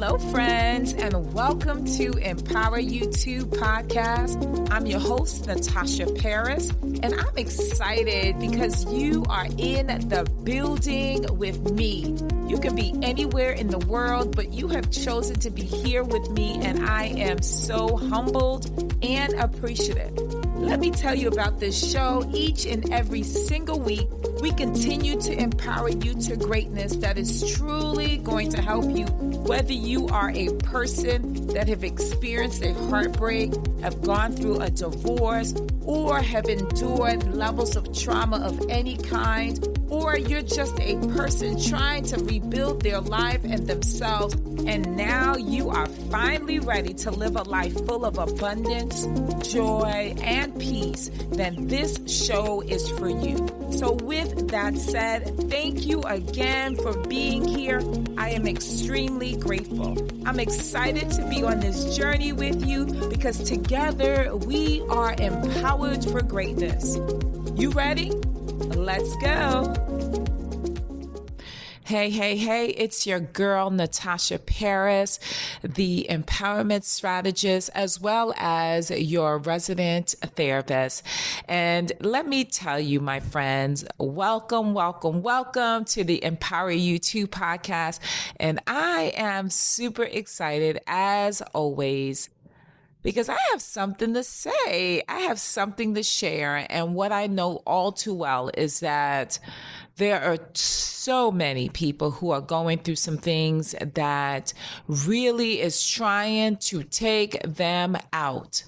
Hello, friends, and welcome to Empower You 2 podcast. I'm your host, Natasha Paris, and I'm excited because you are in the building with me. You can be anywhere in the world, but you have chosen to be here with me, and I am so humbled and appreciative. Let me tell you about this show. Each and every single week, we continue to empower you to greatness that is truly going to help you, whether you are a person that have experienced a heartbreak, have gone through a divorce, or have endured levels of trauma of any kind, or you're just a person trying to rebuild their life and themselves, and now you are finally ready to live a life full of abundance, joy, and peace, then this show is for you. So with that said, thank you again for being here. I am extremely grateful. I'm excited to be on this journey with you because together we are empowered for greatness. You ready? Let's go. Hey, it's your girl, Natasha Paris, the empowerment strategist, as well as your resident therapist. And let me tell you, my friends, welcome to the Empower You 2 podcast. And I am super excited, as always, because I have something to say. I have something to share. And what I know all too well is that there are so many people who are going through some things that really is trying to take them out.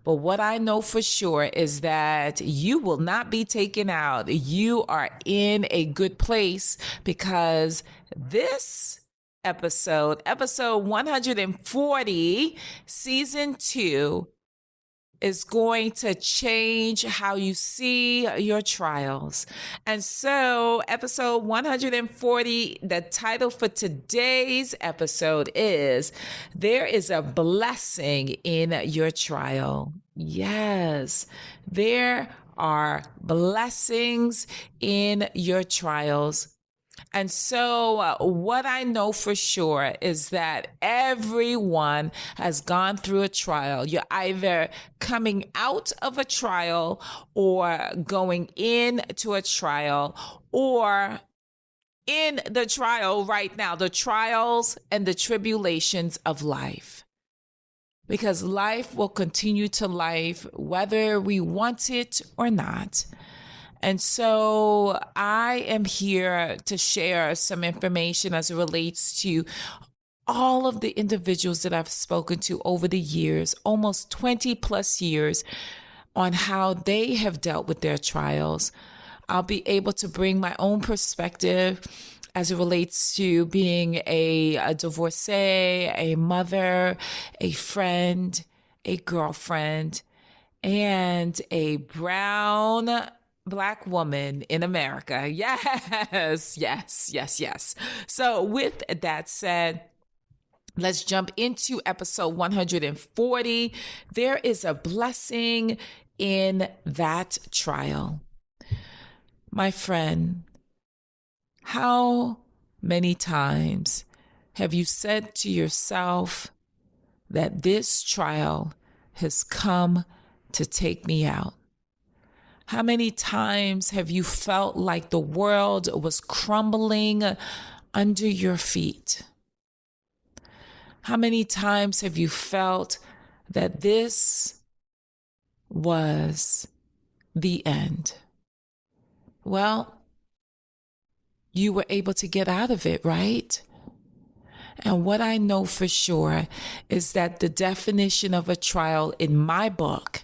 But what I know for sure is that you will not be taken out. You are in a good place because this episode 140, season 2, is going to change how you see your trials. And so episode 140, the title for today's episode is There is a Blessing in Your Trial. Yes, there are blessings in your trials. And so what I know for sure is that everyone has gone through a trial. You're either coming out of a trial or going into a trial or in the trial right now, the trials and the tribulations of life. Because life will continue to life whether we want it or not. And so I am here to share some information as it relates to all of the individuals that I've spoken to over the years, almost 20 plus years, on how they have dealt with their trials. I'll be able to bring my own perspective as it relates to being a divorcee, a mother, a friend, a girlfriend, and a brown Black woman in America. Yes. So with that said, let's jump into episode 140. There is a blessing in that trial. My friend, how many times have you said to yourself that this trial has come to take me out? How many times have you felt like the world was crumbling under your feet? How many times have you felt that this was the end? Well, you were able to get out of it, right? And what I know for sure is that the definition of a trial in my book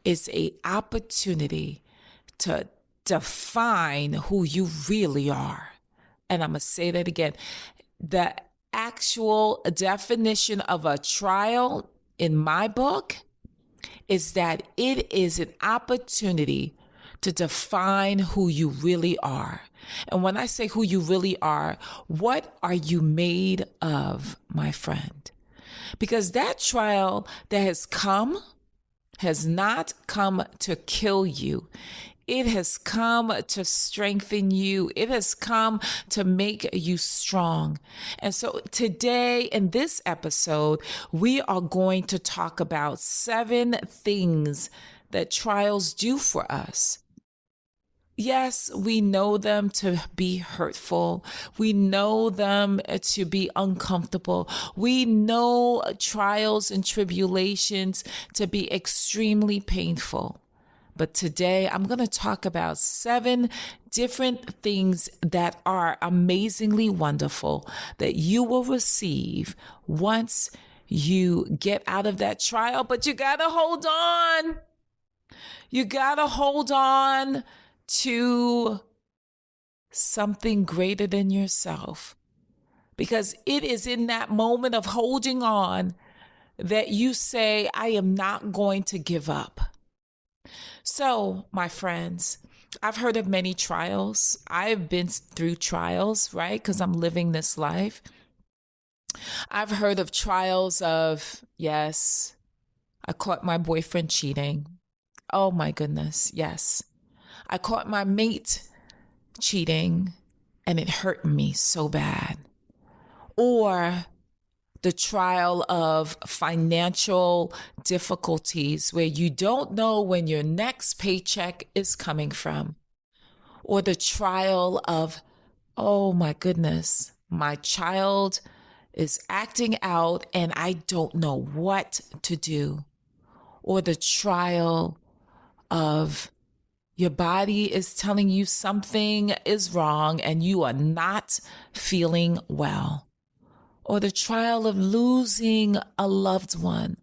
is an opportunity to define who you really are. And I'm going to say that again. The actual definition of a trial in my book is that it is an opportunity to define who you really are. And when I say who you really are, what are you made of, my friend? Because that trial that has not come to kill you. It has come to strengthen you. It has come to make you strong. And so today in this episode, we are going to talk about 7 things that trials do for us. Yes, we know them to be hurtful. We know them to be uncomfortable. We know trials and tribulations to be extremely painful. But today I'm going to talk about 7 different things that are amazingly wonderful that you will receive once you get out of that trial. But you got to hold on. You got to hold on to something greater than yourself, because it is in that moment of holding on that you say, I am not going to give up. So, my friends, I've heard of many trials. I've been through trials, right? Because I'm living this life. I've heard of trials of, yes, I caught my boyfriend cheating. Oh my goodness, yes. I caught my mate cheating and it hurt me so bad. Or the trial of financial difficulties where you don't know when your next paycheck is coming from. Or the trial of, oh my goodness, my child is acting out and I don't know what to do. Or the trial of your body is telling you something is wrong and you are not feeling well. Or the trial of losing a loved one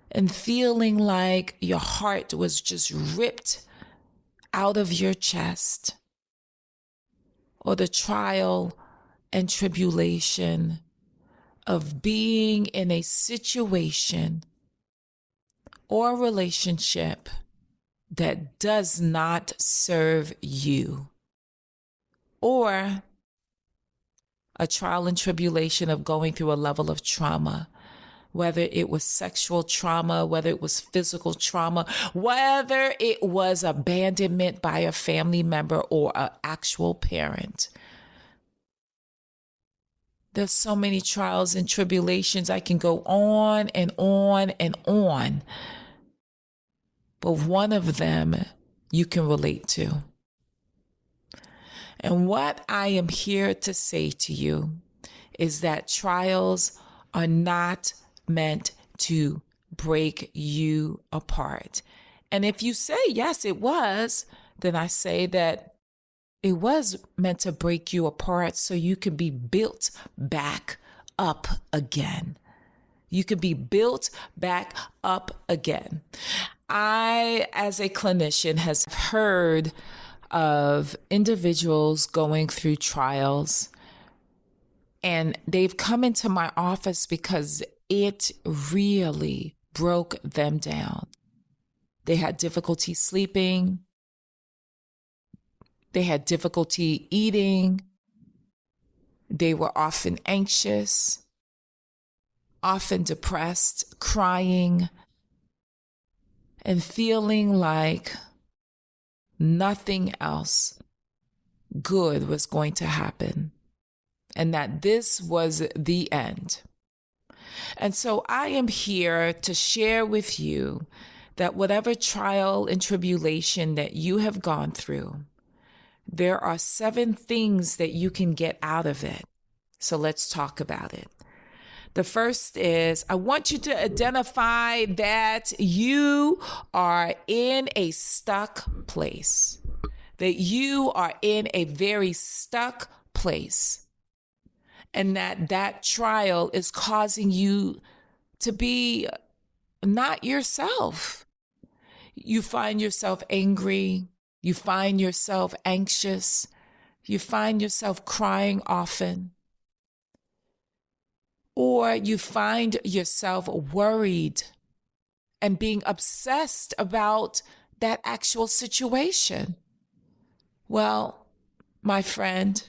and feeling like your heart was just ripped out of your chest. Or the trial and tribulation of being in a situation or relationship that does not serve you. Or a trial and tribulation of going through a level of trauma, whether it was sexual trauma, whether it was physical trauma, whether it was abandonment by a family member or an actual parent. There's so many trials and tribulations. I can go on and on and on. But one of them you can relate to. And what I am here to say to you is that trials are not meant to break you apart. And if you say, yes, it was, then I say that it was meant to break you apart so you can be built back up again. You can be built back up again. I, as a clinician, has heard of individuals going through trials, and they've come into my office because it really broke them down. They had difficulty sleeping. They had difficulty eating. They were often anxious, often depressed, crying, and feeling like nothing else good was going to happen, and that this was the end. And so I am here to share with you that whatever trial and tribulation that you have gone through, there are 7 things that you can get out of it. So let's talk about it. The first is, I want you to identify that you are in a stuck place, that you are in a very stuck place, and that trial is causing you to be not yourself. You find yourself angry. You find yourself anxious. You find yourself crying often. Or you find yourself worried and being obsessed about that actual situation. Well, my friend,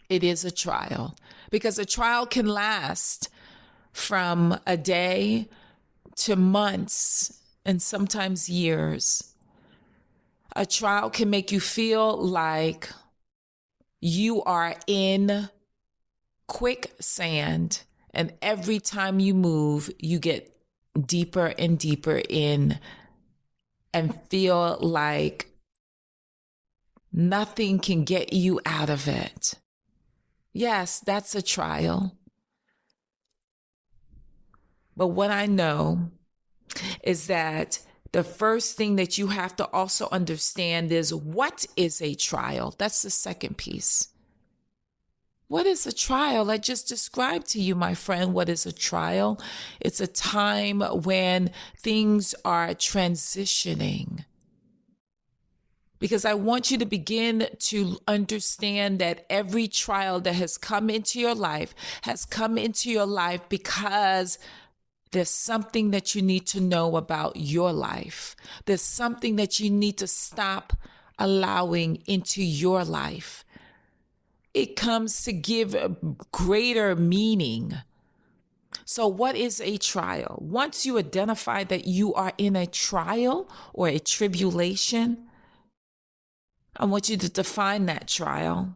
it is a trial, because a trial can last from a day to months and sometimes years. A trial can make you feel like you are in quicksand, and every time you move, you get deeper and deeper in and feel like nothing can get you out of it. Yes, that's a trial. But what I know is that the first thing that you have to also understand is, what is a trial? That's the second piece. What is a trial? I just described to you, my friend, what is a trial. It's a time when things are transitioning. Because I want you to begin to understand that every trial that has come into your life has come into your life because there's something that you need to know about your life. There's something that you need to stop allowing into your life. It comes to give a greater meaning. So what is a trial? Once you identify that you are in a trial or a tribulation, I want you to define that trial.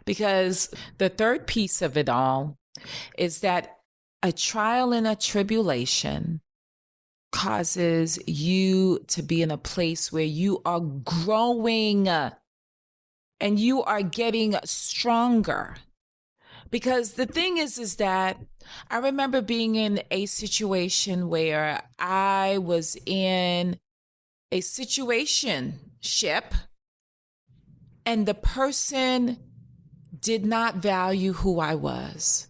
Because the third piece of it all is that a trial and a tribulation causes you to be in a place where you are growing and you are getting stronger. Because the thing is that I remember being in a situation where I was in a situationship and the person did not value who I was.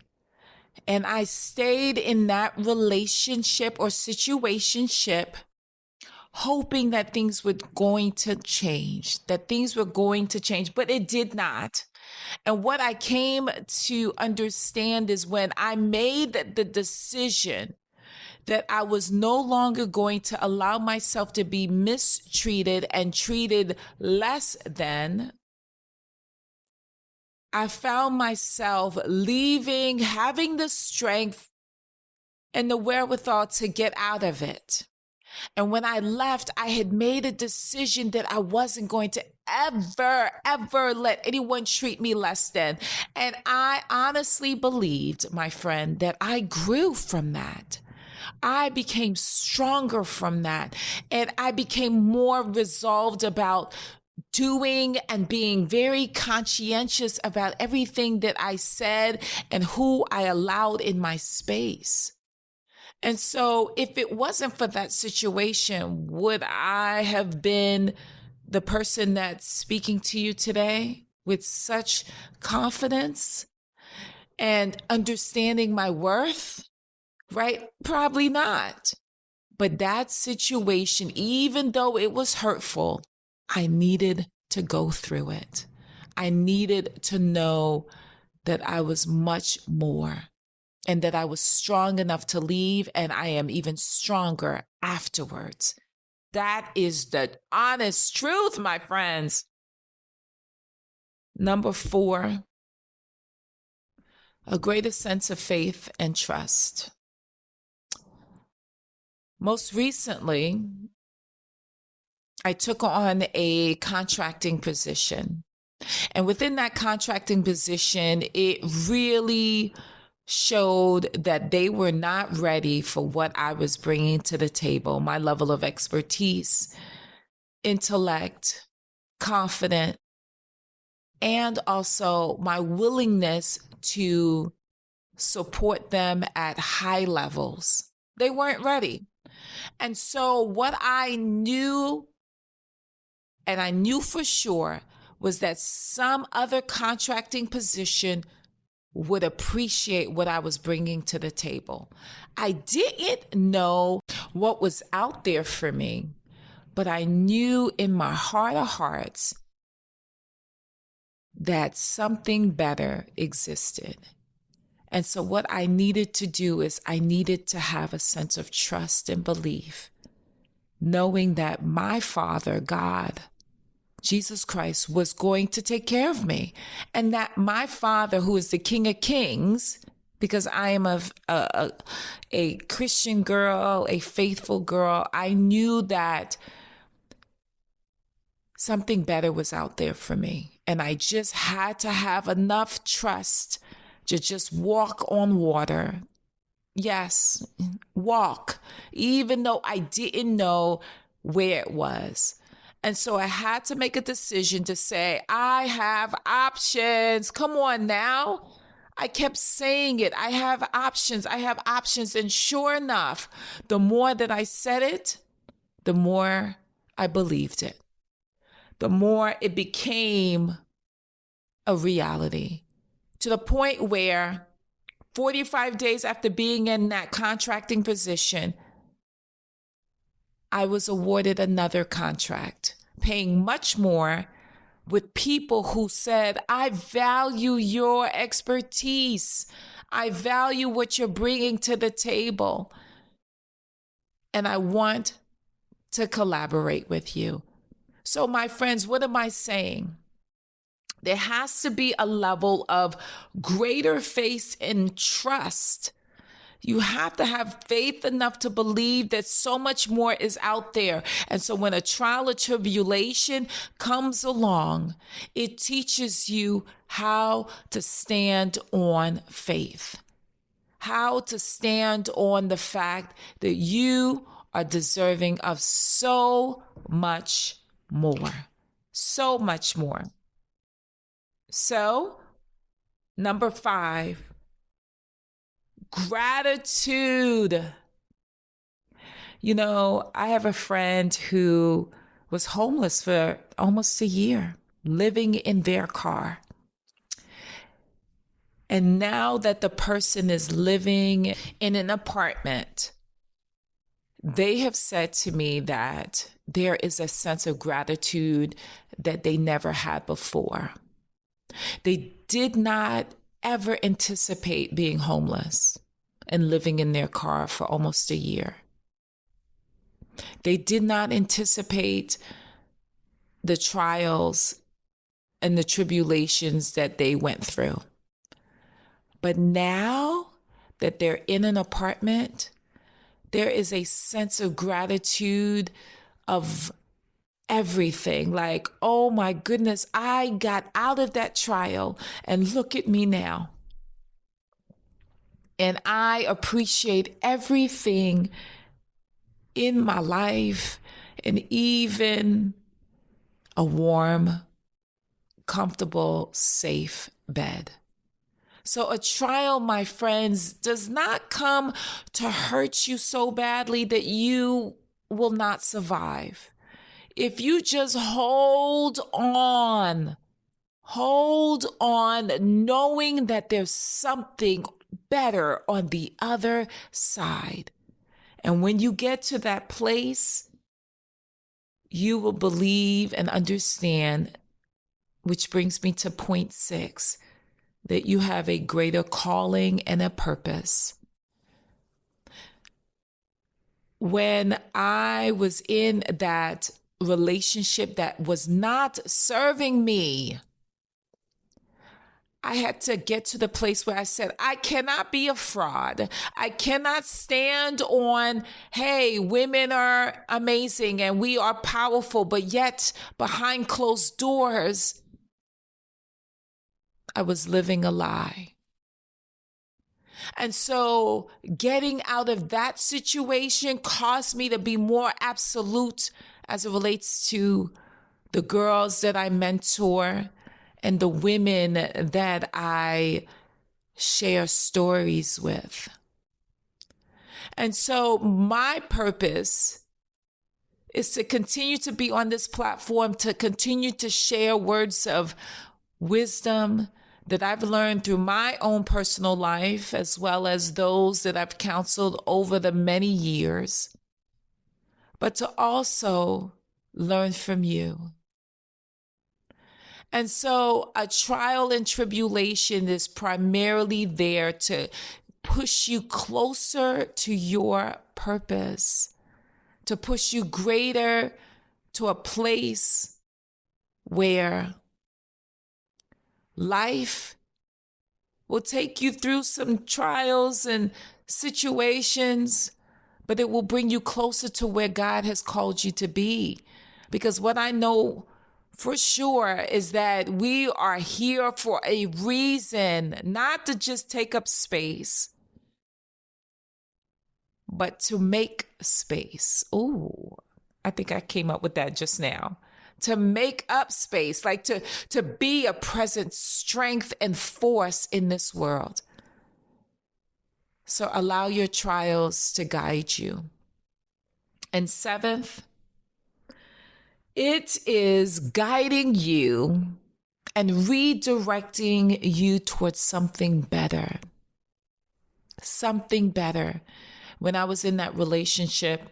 And I stayed in that relationship or situationship hoping that things were going to change, but it did not. And what I came to understand is when I made the decision that I was no longer going to allow myself to be mistreated and treated less than, I found myself leaving, having the strength and the wherewithal to get out of it. And when I left, I had made a decision that I wasn't going to ever let anyone treat me less than. And I honestly believed, my friend, that I grew from that. I became stronger from that. And I became more resolved about doing and being very conscientious about everything that I said and who I allowed in my space. And so if it wasn't for that situation, would I have been the person that's speaking to you today with such confidence and understanding my worth? Right? Probably not. But that situation, even though it was hurtful, I needed to go through it. I needed to know that I was much more and that I was strong enough to leave, and I am even stronger afterwards. That is the honest truth, my friends. Number 4, a greater sense of faith and trust. Most recently, I took on a contracting position. And within that contracting position, it really showed that they were not ready for what I was bringing to the table, my level of expertise, intellect, confident, and also my willingness to support them at high levels. They weren't ready. And so what I knew, and I knew for sure, was that some other contracting position would appreciate what I was bringing to the table. I didn't know what was out there for me, but I knew in my heart of hearts that something better existed. And so what I needed to do is I needed to have a sense of trust and belief, knowing that my Father, God, Jesus Christ, was going to take care of me, and that my Father, who is the King of Kings, because I am a Christian girl, a faithful girl, I knew that something better was out there for me. And I just had to have enough trust to just walk on water. Yes, walk, even though I didn't know where it was. And so I had to make a decision to say, I have options. Come on now. I kept saying it. I have options. I have options. And sure enough, the more that I said it, the more I believed it. The more it became a reality, to the point where 45 days after being in that contracting position, I was awarded another contract, paying much more, with people who said, I value your expertise. I value what you're bringing to the table. And I want to collaborate with you. So, my friends, what am I saying? There has to be a level of greater faith and trust. You have to have faith enough to believe that so much more is out there. And so when a trial or tribulation comes along, it teaches you how to stand on faith, how to stand on the fact that you are deserving of so much more, so much more. So, number 5, gratitude. You know, I have a friend who was homeless for almost a year, living in their car. And now that the person is living in an apartment, they have said to me that there is a sense of gratitude that they never had before. They did not ever anticipate being homeless and living in their car for almost a year. They did not anticipate the trials and the tribulations that they went through. But now that they're in an apartment, there is a sense of gratitude of everything. Like, oh my goodness, I got out of that trial and look at me now. And I appreciate everything in my life, and even a warm, comfortable, safe bed. So a trial, my friends, does not come to hurt you so badly that you will not survive. If you just hold on, knowing that there's something better on the other side. And when you get to that place, you will believe and understand, which brings me to point 6, that you have a greater calling and a purpose. When I was in that relationship that was not serving me, I had to get to the place where I said, I cannot be a fraud. I cannot stand on, hey, women are amazing and we are powerful, but yet behind closed doors, I was living a lie. And so getting out of that situation caused me to be more absolute as it relates to the girls that I mentor and the women that I share stories with. And so my purpose is to continue to be on this platform, to continue to share words of wisdom that I've learned through my own personal life, as well as those that I've counseled over the many years, but to also learn from you. And so a trial and tribulation is primarily there to push you closer to your purpose, to push you greater to a place where life will take you through some trials and situations, but it will bring you closer to where God has called you to be. Because what I know for sure is that we are here for a reason, not to just take up space, but to make space. Oh, I think I came up with that just now. To make up space, like to be a present strength and force in this world. So allow your trials to guide you. And seventh, it is guiding you and redirecting you towards something better. Something better. When I was in that relationship,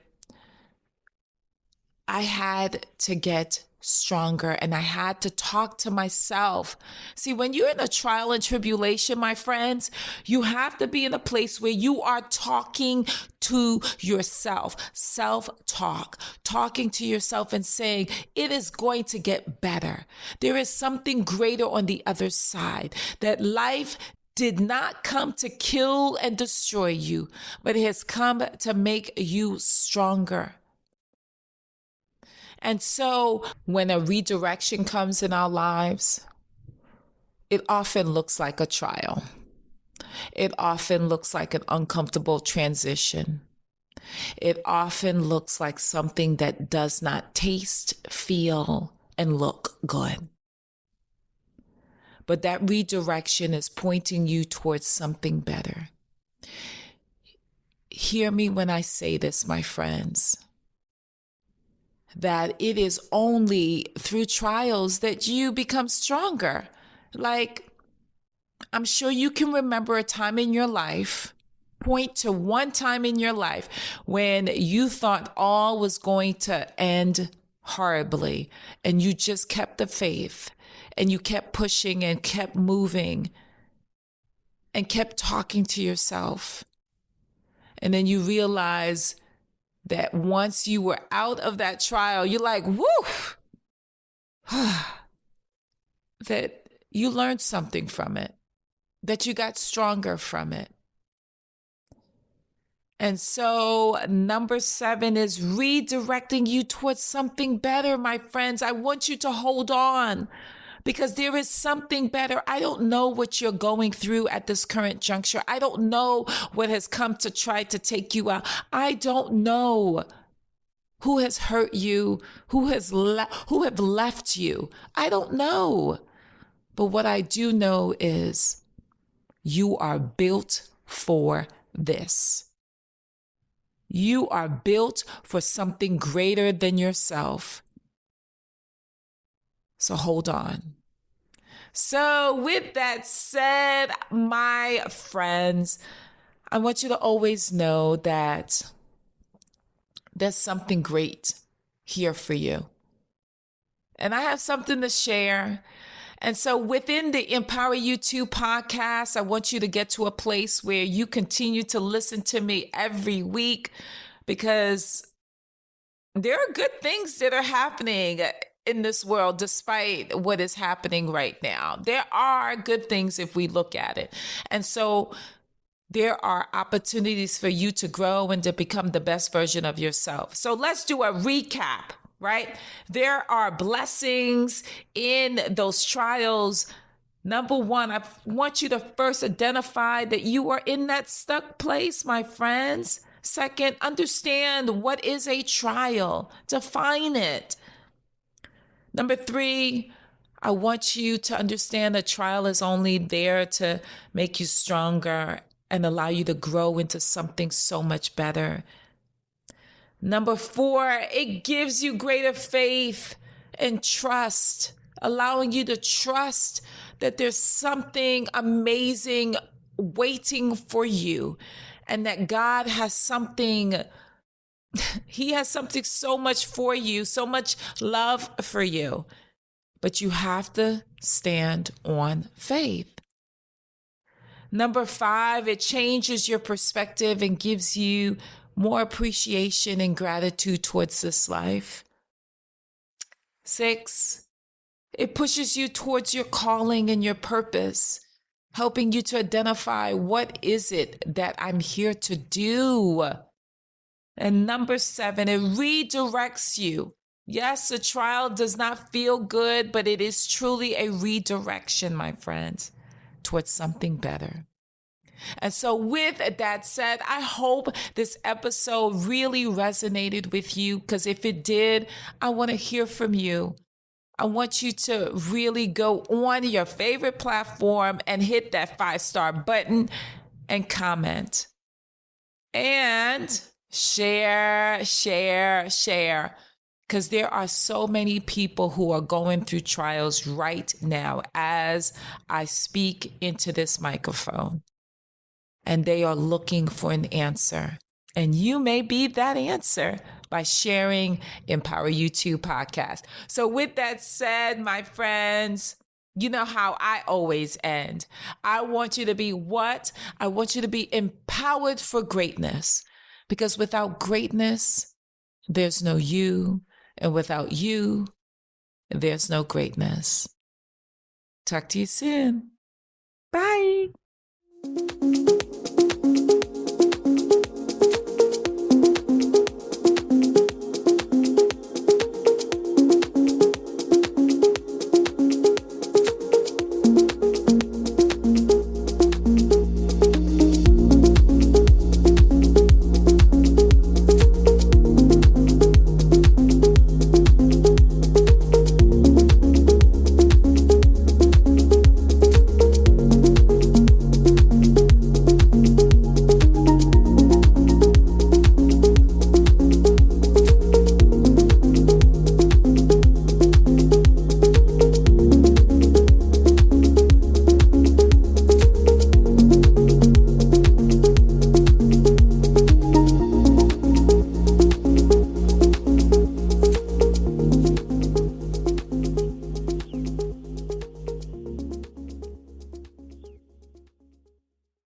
I had to get stronger and I had to talk to myself. See, when you're in a trial and tribulation, my friends, you have to be in a place where you are talking to yourself, self-talk, talking to yourself and saying, it is going to get better. There is something greater on the other side, that life did not come to kill and destroy you, but it has come to make you stronger. And so when a redirection comes in our lives, it often looks like a trial. It often looks like an uncomfortable transition. It often looks like something that does not taste, feel, and look good. But that redirection is pointing you towards something better. Hear me when I say this, my friends, that it is only through trials that you become stronger. Like, I'm sure you can remember a time in your life, point to one time in your life when you thought all was going to end horribly and you just kept the faith and you kept pushing and kept moving and kept talking to yourself. And then you realize that once you were out of that trial, you're like, woo, that you learned something from it, that you got stronger from it. And so number 7 is redirecting you towards something better, my friends. I want you to hold on because there is something better. I don't know what you're going through at this current juncture. I don't know what has come to try to take you out. I don't know who has hurt you, who have left you. I don't know. But what I do know is you are built for this. You are built for something greater than yourself. So hold on. So with that said, my friends, I want you to always know that there's something great here for you. And I have something to share. And so within the Empower You 2 podcast, I want you to get to a place where you continue to listen to me every week because there are good things that are happening in this world, despite what is happening right now. There are good things if we look at it. And so there are opportunities for you to grow and to become the best version of yourself. So let's do a recap, right? There are blessings in those trials. Number 1, I want you to first identify that you are in that stuck place, my friends. Second, understand what is a trial. Define it. Number 3, I want you to understand that trial is only there to make you stronger and allow you to grow into something so much better. Number 4, it gives you greater faith and trust, allowing you to trust that there's something amazing waiting for you and that God has something. He has something so much for you, so much love for you. But you have to stand on faith. Number 5, it changes your perspective and gives you more appreciation and gratitude towards this life. 6, it pushes you towards your calling and your purpose, helping you to identify what is it that I'm here to do. And number 7, it redirects you Yes, the trial does not feel good, but it is truly a redirection, my friends, towards something better. And so, with that said, I hope this episode really resonated with you, because if it did, I want to hear from you. I want you to really go on your favorite platform and hit that 5-star button and comment. And share, share, share. Because there are so many people who are going through trials right now as I speak into this microphone. And they are looking for an answer. And you may be that answer by sharing Empower You Too podcast. So, with that said, my friends, you know how I always end. I want you to be what? I want you to be empowered for greatness. Because without greatness, there's no you. And without you, there's no greatness. Talk to you soon. Bye.